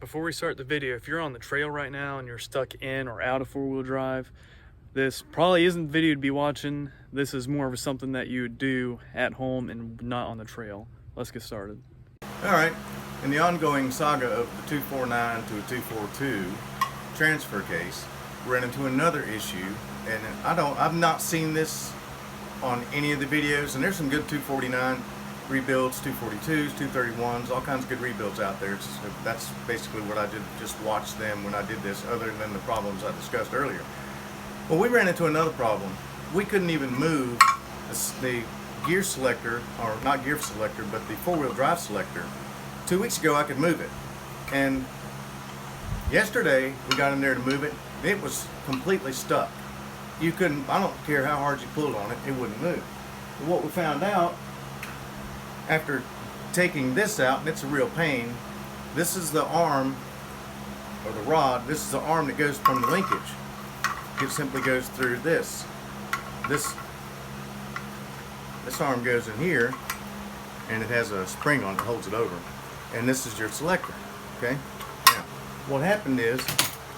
Before we start the video, if you're on the trail right now and you're stuck in or out of four-wheel drive, this probably isn't the video to be watching. This is more of something that you would do at home and not on the trail. Let's get started. All right, in the ongoing saga of the 249 to a 242 transfer case, we ran into another issue, and I've not seen this on any of the videos, and there's some good 249 rebuilds, 242s, 231s, all kinds of good rebuilds out there. That's basically what I did, just watch them when I did this, other than the problems I discussed earlier. Well, we ran into another problem. We couldn't even move the gear selector, or not gear selector, but the four-wheel drive selector. 2 weeks ago I could move it, and yesterday we got in there to move it. It was completely stuck. You couldn't, I don't care how hard you pulled on it, it wouldn't move. But what we found out after taking this out, and it's a real pain, this is the arm, or the rod, this is the arm that goes from the linkage. It simply goes through this. This arm goes in here, and it has a spring on it that holds it over. And this is your selector, okay? Now, what happened is,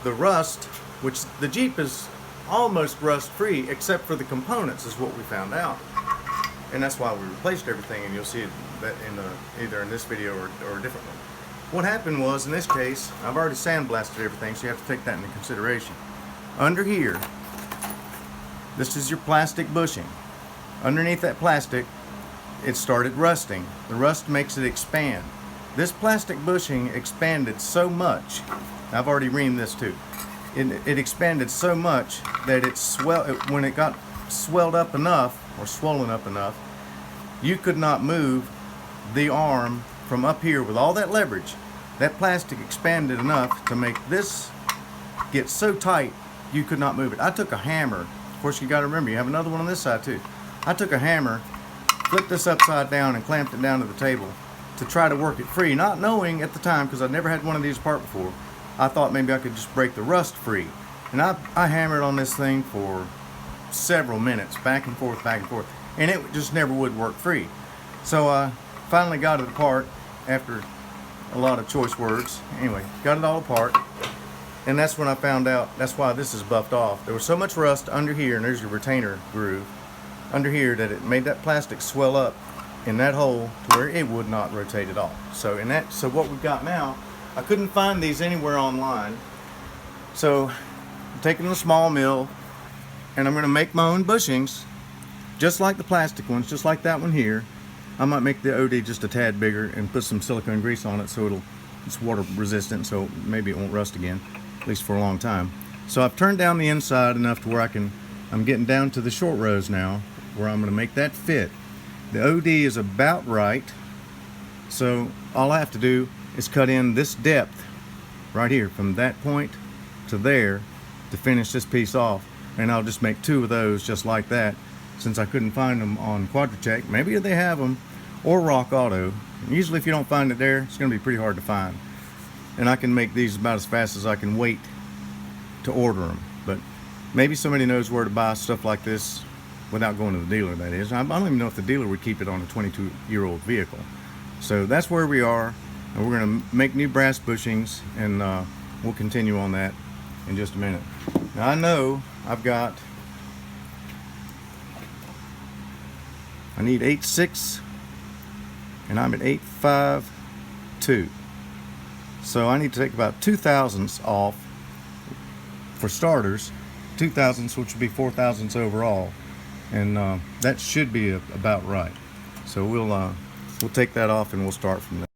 the rust, which the Jeep is almost rust-free, except for the components, is what we found out. And that's why we replaced everything, and you'll see that in either in this video or a different one. What happened was, in this case, I've already sandblasted everything, so you have to take that into consideration. Under here, this is your plastic bushing. Underneath that plastic, it started rusting. The rust makes it expand. This plastic bushing expanded so much, I've already reamed this too, it expanded so much that when it got swelled up enough, or swollen up enough, you could not move the arm from up here with all that leverage. That plastic expanded enough to make this get so tight you could not move it. I took a hammer, of course you got to remember you have another one on this side too. I took a hammer, flipped this upside down and clamped it down to the table to try to work it free, not knowing at the time, because I'd never had one of these apart before, I thought maybe I could just break the rust free. And I hammered on this thing for several minutes, back and forth, and it just never would work free. So I finally got it apart after a lot of choice words. Anyway, got it all apart, and that's when I found out that's why this is buffed off. There was so much rust under here, and there's your retainer groove under here, that it made that plastic swell up in that hole to where it would not rotate at all. So what we've got now, I couldn't find these anywhere online, so I'm taking a small mill, and I'm going to make my own bushings, just like the plastic ones, just like that one here. I might make the OD just a tad bigger and put some silicone grease on it so it's water resistant, so maybe it won't rust again, at least for a long time. So I've turned down the inside enough to where I'm getting down to the short rows now, where I'm going to make that fit. The OD is about right, so all I have to do is cut in this depth right here from that point to there to finish this piece off. And I'll just make two of those just like that, since I couldn't find them on Quadratech. Maybe they have them, or Rock Auto. Usually if you don't find it there, it's going to be pretty hard to find. And I can make these about as fast as I can wait to order them. But maybe somebody knows where to buy stuff like this without going to the dealer, that is. I don't even know if the dealer would keep it on a 22-year-old vehicle. So that's where we are, and we're going to make new brass bushings, and we'll continue on that in just a minute. Now I know I need 8.6, and I'm at 8.52. So I need to take about 2 thousandths off for starters, 2 thousandths, which would be 4 thousandths overall, and that should be about right. So we'll take that off and we'll start from there.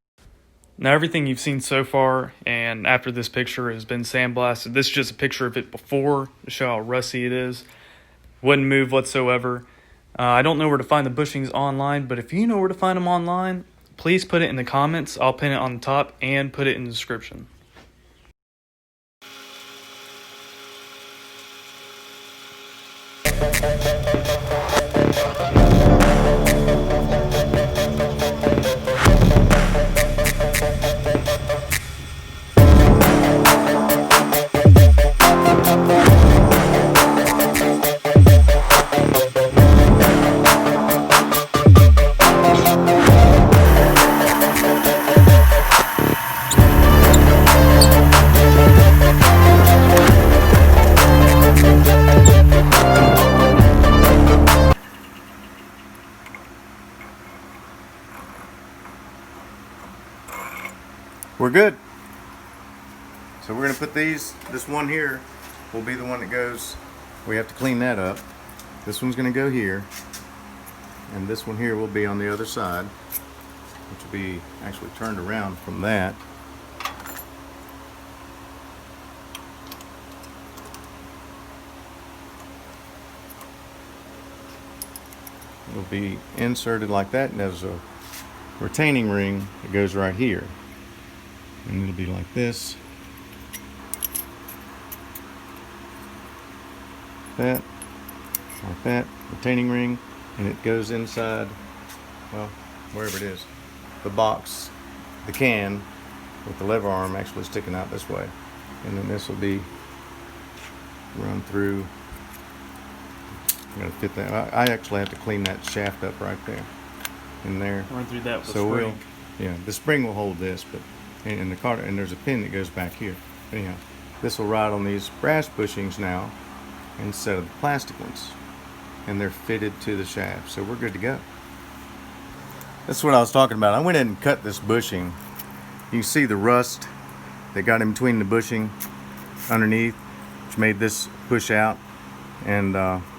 Now everything you've seen so far and after this picture has been sandblasted. This is just a picture of it before to show how rusty it is. Wouldn't move whatsoever. I don't know where to find the bushings online, but if you know where to find them online, please put it in the comments. I'll pin it on the top and put it in the description. good. So we're gonna put this one here will be the one that goes, we have to clean that up. This one's gonna go here, and this one here will be on the other side, which will be actually turned around from that. Will be inserted like that, and there's a retaining ring that goes right here, and it'll be like this, that, like that, retaining ring, and it goes inside, well, wherever it is, the box, the can, with the lever arm actually sticking out this way, and then this will be run through. I'm gonna fit that. I actually have to clean that shaft up right there, in there. Run through that with So the spring. yeah, the spring will hold this, but and the car, and there's a pin that goes back here. Anyhow, this will ride on these brass bushings now instead of the plastic ones, and they're fitted to the shaft, so we're good to go. That's what I was talking about. I went in and cut this bushing. You can see the rust that got in between the bushing underneath, which made this push out, and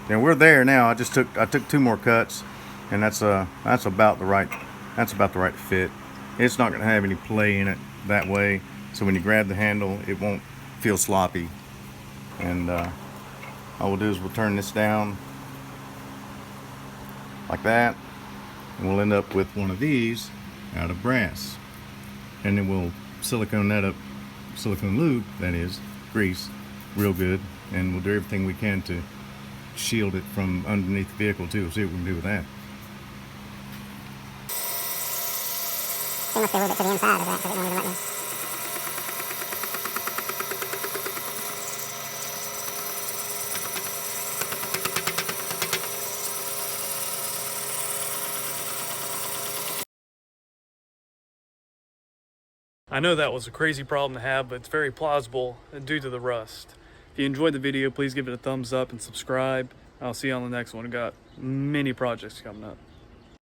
we're there now. I took 2 more cuts, and that's about the right fit. It's not going to have any play in it that way, so when you grab the handle, it won't feel sloppy. And all we'll do is we'll turn this down like that, and we'll end up with one of these out of brass, and then we'll silicone that up, silicone lube, that is, grease, real good, and we'll do everything we can to shield it from underneath the vehicle too. We'll see what we can do with that. It must be a little bit to the inside of that because it won't even let me. I know that was a crazy problem to have, but it's very plausible due to the rust. If you enjoyed the video, please give it a thumbs up and subscribe. I'll see you on the next one. We've got many projects coming up.